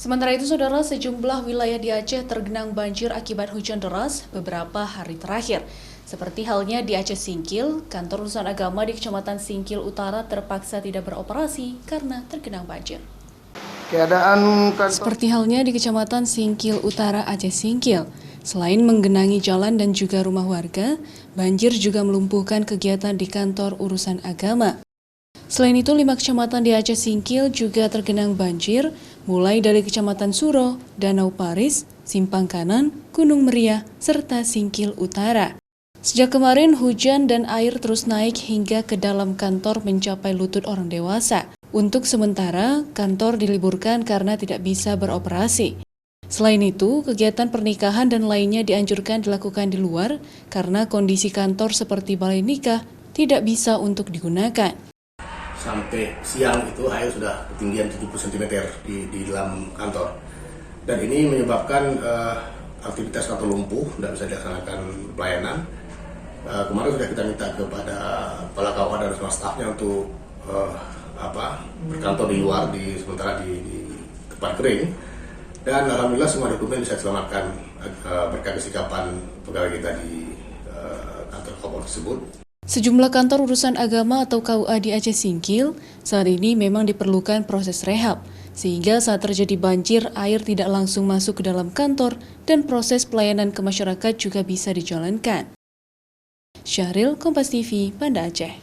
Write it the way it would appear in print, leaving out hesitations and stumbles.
Sementara itu, saudara, sejumlah wilayah di Aceh tergenang banjir akibat hujan deras beberapa hari terakhir. Seperti halnya di Aceh Singkil, kantor urusan agama di Kecamatan Singkil Utara terpaksa tidak beroperasi karena tergenang banjir. Seperti halnya di Kecamatan Singkil Utara Aceh Singkil, selain menggenangi jalan dan juga rumah warga, banjir juga melumpuhkan kegiatan di kantor urusan agama. Selain itu, 5 kecamatan di Aceh Singkil juga tergenang banjir, mulai dari Kecamatan Suro, Danau Paris, Simpang Kanan, Gunung Meriah, serta Singkil Utara. Sejak kemarin, hujan dan air terus naik hingga ke dalam kantor mencapai lutut orang dewasa. Untuk sementara, kantor diliburkan karena tidak bisa beroperasi. Selain itu, kegiatan pernikahan dan lainnya dianjurkan dilakukan di luar karena kondisi kantor seperti balai nikah tidak bisa untuk digunakan. Sampai siang itu air sudah ketinggian 70 cm di dalam kantor. Dan ini menyebabkan aktivitas kantor lumpuh, tidak bisa dilaksanakan pelayanan. Kemarin sudah kita minta kepada kepala KUA dan semua stafnya untuk berkantor di luar, sementara di tempat kering. Dan alhamdulillah semua dokumen bisa diselamatkan berkat kesikapan pegawai kita di kantor KUA tersebut. Sejumlah kantor urusan agama atau KUA di Aceh Singkil saat ini memang diperlukan proses rehab, sehingga saat terjadi banjir, air tidak langsung masuk ke dalam kantor dan proses pelayanan ke masyarakat juga bisa dijalankan. Syahril, Kompas TV, Banda Aceh.